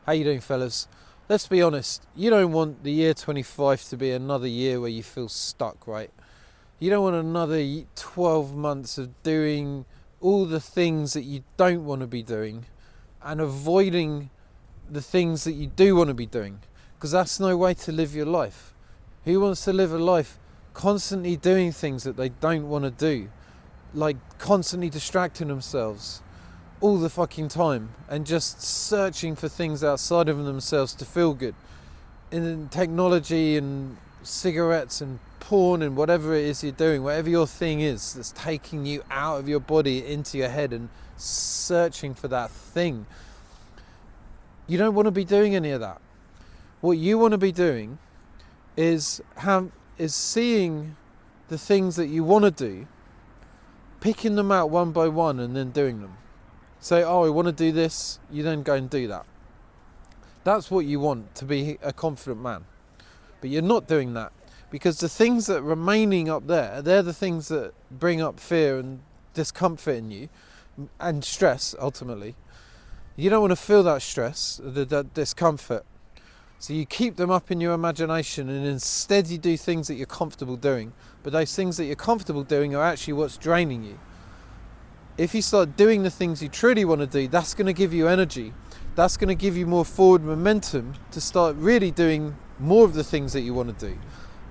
How you doing, fellas? Let's be honest, you don't want the year 25 to be another year where you feel stuck, right? You don't want another 12 months of doing all the things that you don't want to be doing and avoiding the things that you do want to be doing, because that's no way to live your life. Who wants to live a life constantly doing things that they don't want to do, like constantly distracting themselves all the fucking time and just searching for things outside of themselves to feel good? In technology and cigarettes and porn and whatever it is you're doing, whatever your thing is that's taking you out of your body into your head and searching for that thing, you don't want to be doing any of that. What you want to be doing is seeing the things that you want to do, picking them out one by one and then doing them. Say, oh, I want to do this, you then go and do that. That's what you want to be a confident man. But you're not doing that, because the things that are remaining up there, they're the things that bring up fear and discomfort in you and stress, ultimately. You don't want to feel that stress, that discomfort. So you keep them up in your imagination, and instead you do things that you're comfortable doing. But those things that you're comfortable doing are actually what's draining you. If you start doing the things you truly want to do, that's going to give you energy. That's going to give you more forward momentum to start really doing more of the things that you want to do.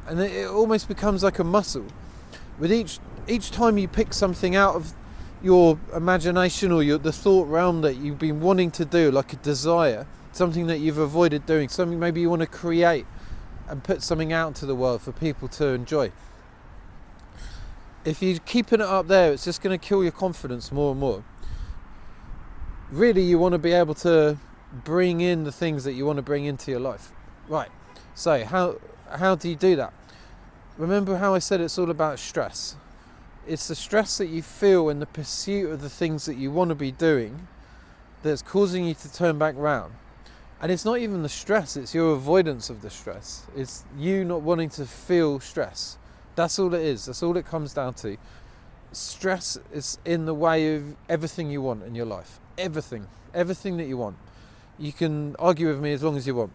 And it almost becomes like a muscle. With each time you pick something out of your imagination or the thought realm that you've been wanting to do, like a desire, something that you've avoided doing, something maybe you want to create and put something out into the world for people to enjoy. If you're keeping it up there, it's just going to kill your confidence more and more. Really, you want to be able to bring in the things that you want to bring into your life. Right, so how do you do that? Remember how I said it's all about stress. It's the stress that you feel in the pursuit of the things that you want to be doing that's causing you to turn back round. And it's not even the stress, it's your avoidance of the stress. It's you not wanting to feel stress. That's all it is. That's all it comes down to. Stress is in the way of everything you want in your life. Everything that you want. You can argue with me as long as you want.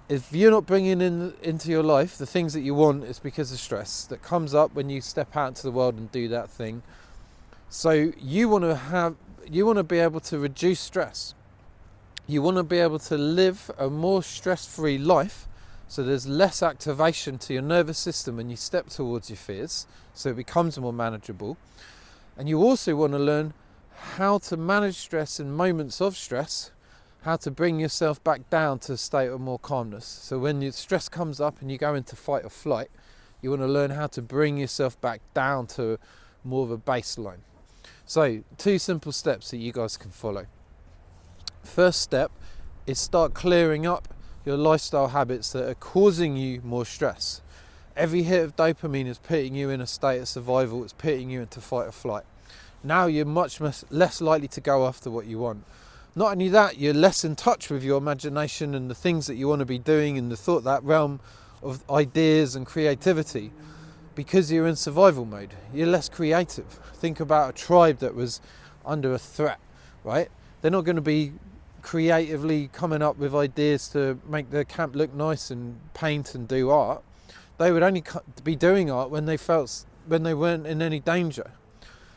If you're not bringing into your life the things that you want, it's because of stress that comes up when you step out into the world and do that thing. So you want to be able to reduce stress. You want to be able to live a more stress-free life, so there's less activation to your nervous system when you step towards your fears, so it becomes more manageable. And you also want to learn how to manage stress in moments of stress, how to bring yourself back down to a state of more calmness. So when your stress comes up and you go into fight or flight, you want to learn how to bring yourself back down to more of a baseline. So 2 simple steps that you guys can follow. First step is start clearing up your lifestyle habits that are causing you more stress. Every hit of dopamine is putting you in a state of survival. It's putting you into fight or flight. Now you're much less likely to go after what you want. Not only that, you're less in touch with your imagination and the things that you want to be doing in that realm of ideas and creativity, because you're in survival mode. You're less creative. Think about a tribe that was under a threat, right? They're not going to be creatively coming up with ideas to make their camp look nice and paint and do art. They would only be doing art when they weren't in any danger,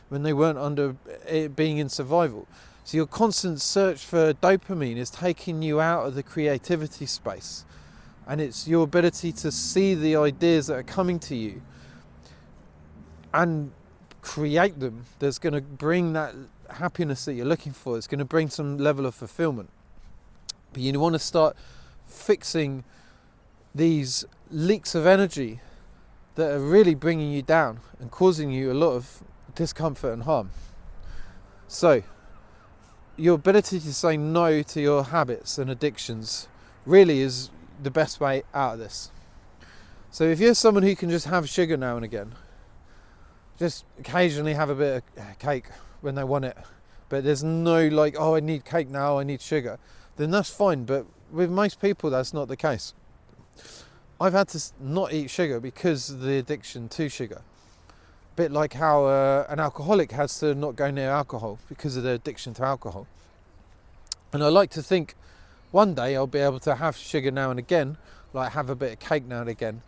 when they weren't under it being in survival. So your constant search for dopamine is taking you out of the creativity space, and it's your ability to see the ideas that are coming to you and create them that's going to bring that happiness that you're looking for. It's going to bring some level of fulfillment. But you want to start fixing these leaks of energy that are really bringing you down and causing you a lot of discomfort and harm. So your ability to say no to your habits and addictions really is the best way out of this. So if you're someone who can just have sugar now and again, just occasionally have a bit of cake when they want it, but there's no like, oh, I need cake now, I need sugar, then that's fine. But with most people, that's not the case. I've had to not eat sugar because of the addiction to sugar. A bit like how an alcoholic has to not go near alcohol because of their addiction to alcohol. And I like to think one day I'll be able to have sugar now and again, like have a bit of cake now and again,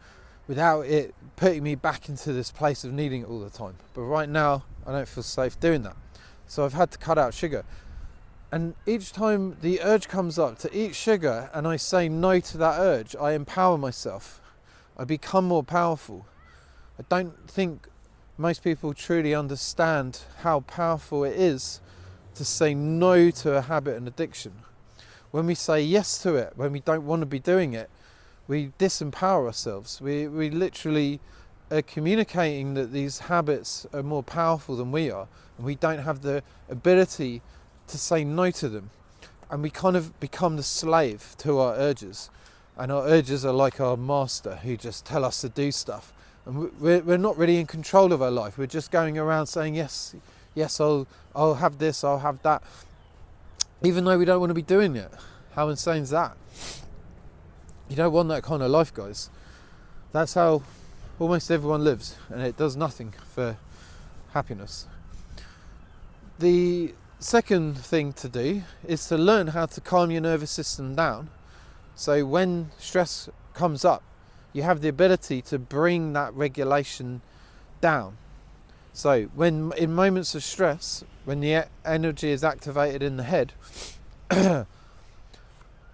without it putting me back into this place of needing it all the time. But right now, I don't feel safe doing that. So I've had to cut out sugar. And each time the urge comes up to eat sugar and I say no to that urge, I empower myself. I become more powerful. I don't think most people truly understand how powerful it is to say no to a habit and addiction. When we say yes to it, when we don't want to be doing it, we disempower ourselves. We literally are communicating that these habits are more powerful than we are, and we don't have the ability to say no to them. And we kind of become the slave to our urges. And our urges are like our master who just tell us to do stuff. And we're not really in control of our life. We're just going around saying, yes, I'll have this, I'll have that, even though we don't want to be doing it. How insane is that? You don't want that kind of life, guys. That's how almost everyone lives, and it does nothing for happiness. The second thing to do is to learn how to calm your nervous system down. So when stress comes up, you have the ability to bring that regulation down. So when in moments of stress, when the energy is activated in the head,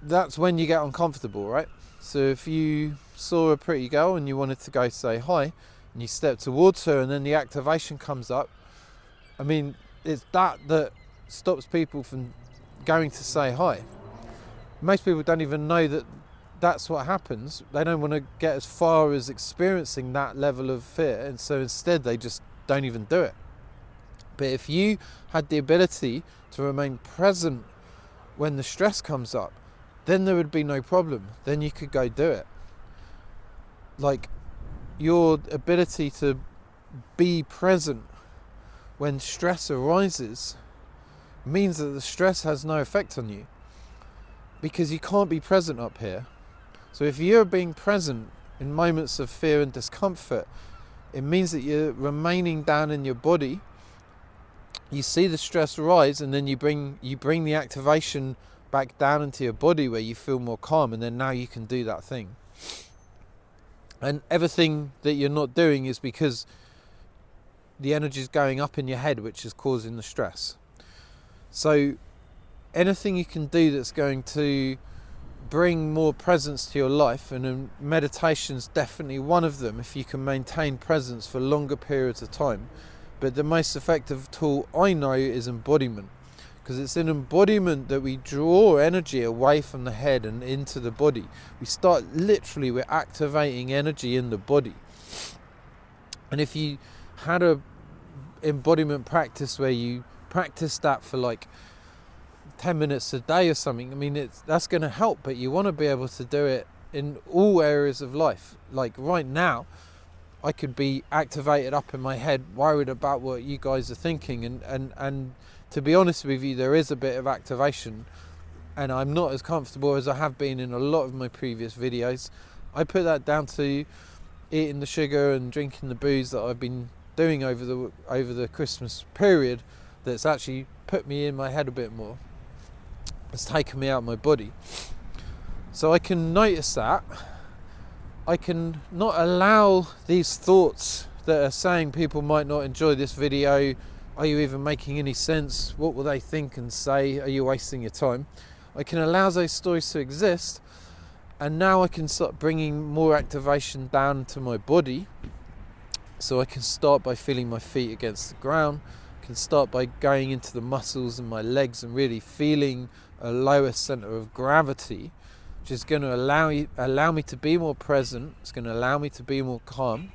that's when you get uncomfortable, right? So if you saw a pretty girl and you wanted to go say hi, and you step towards her and then the activation comes up, I mean, it's that stops people from going to say hi. Most people don't even know that that's what happens. They don't want to get as far as experiencing that level of fear, and so instead they just don't even do it. But if you had the ability to remain present when the stress comes up, then there would be no problem. Then you could go do it. Like, your ability to be present when stress arises means that the stress has no effect on you, because you can't be present up here. So if you're being present in moments of fear and discomfort, it means that you're remaining down in your body. You see the stress rise, and then you bring the activation back down into your body where you feel more calm, and then now you can do that thing. And everything that you're not doing is because the energy is going up in your head, which is causing the stress. So anything you can do that's going to bring more presence to your life, and meditation's definitely one of them if you can maintain presence for longer periods of time. But the most effective tool I know is embodiment, because it's in embodiment that we draw energy away from the head and into the body. We're activating energy in the body. And if you had a embodiment practice where you practice that for like 10 minutes a day or something, I mean, that's going to help, but you want to be able to do it in all areas of life. Like right now, I could be activated up in my head, worried about what you guys are thinking, and to be honest with you, there is a bit of activation, and I'm not as comfortable as I have been in a lot of my previous videos. I put that down to eating the sugar and drinking the booze that I've been doing over the Christmas period. That's actually put me in my head a bit more. It's taken me out of my body. So I can notice that. I can not allow these thoughts that are saying people might not enjoy this video. Are you even making any sense? What will they think and say? Are you wasting your time? I can allow those stories to exist, and now I can start bringing more activation down to my body. So I can start by feeling my feet against the ground. I can start by going into the muscles in my legs and really feeling a lower center of gravity, which is going to allow me to be more present. It's going to allow me to be more calm.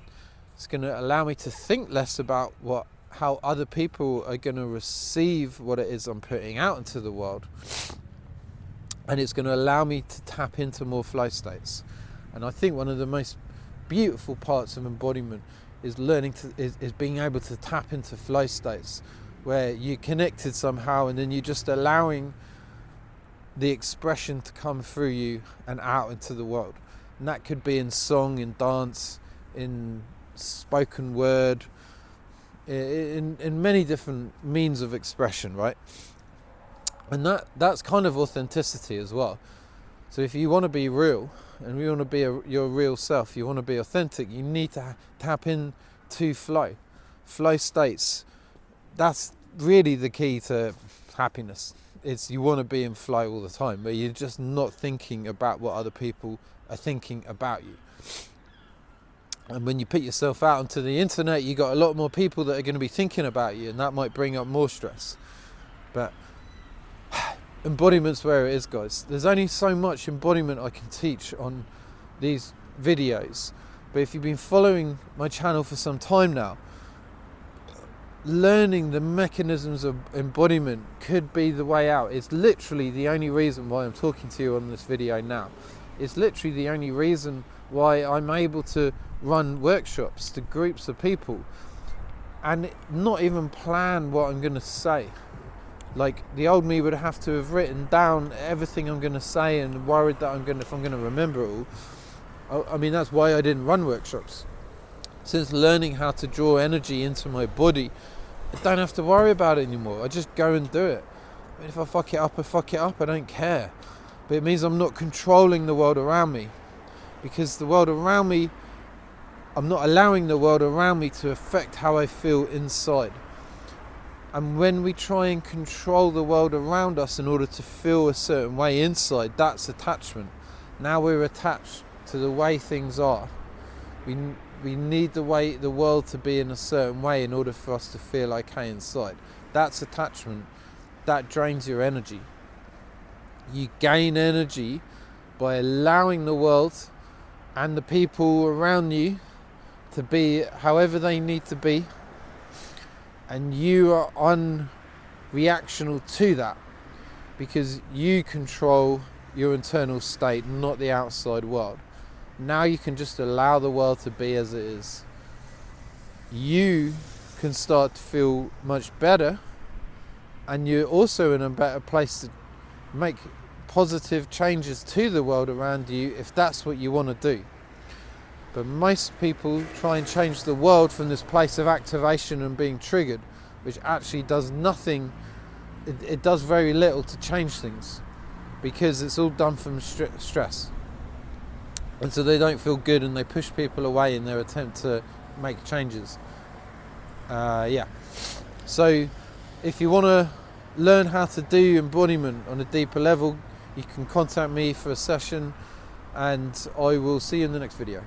It's going to allow me to think less about how other people are going to receive what it is I'm putting out into the world. And it's going to allow me to tap into more flow states. And I think one of the most beautiful parts of embodiment is is being able to tap into flow states where you're connected somehow, and then you're just allowing the expression to come through you and out into the world. And that could be in song, in dance, in spoken word, in many different means of expression, right? And that's kind of authenticity as well. So if you want to be real, and you want to be your real self, you want to be authentic, you need to tap into flow states. That's really the key to happiness. It's you want to be in flow all the time, but you're just not thinking about what other people are thinking about you. And when you put yourself out onto the internet, you got a lot more people that are going to be thinking about you, and that might bring up more stress. But embodiment's where it is, guys. There's only so much embodiment I can teach on these videos, but if you've been following my channel for some time now, learning the mechanisms of embodiment could be the way out. It's literally the only reason why I'm talking to you on this video now. It's literally the only reason why I'm able to run workshops to groups of people and not even plan what I'm going to say. Like, the old me would have to have written down everything I'm going to say and worried that if I'm going to remember it all. I mean, that's why I didn't run workshops. Since learning how to draw energy into my body, I don't have to worry about it anymore. I just go and do it. I mean, if I fuck it up, I fuck it up. I don't care. But it means I'm not controlling the world around me, because the world around me, I'm not allowing the world around me to affect how I feel inside. And when we try and control the world around us in order to feel a certain way inside, that's attachment. Now we're attached to the way things are. We need the world to be in a certain way in order for us to feel okay inside. That's attachment. That drains your energy. You gain energy by allowing the world and the people around you to be however they need to be, and you are unreactional to that because you control your internal state, not the outside world. Now you can just allow the world to be as it is. You can start to feel much better, and you're also in a better place to make positive changes to the world around you if that's what you want to do. But most people try and change the world from this place of activation and being triggered, which actually does nothing. It does very little to change things, because it's all done from stress. And so they don't feel good, and they push people away in their attempt to make changes. So if you want to learn how to do embodiment on a deeper level, you can contact me for a session, and I will see you in the next video.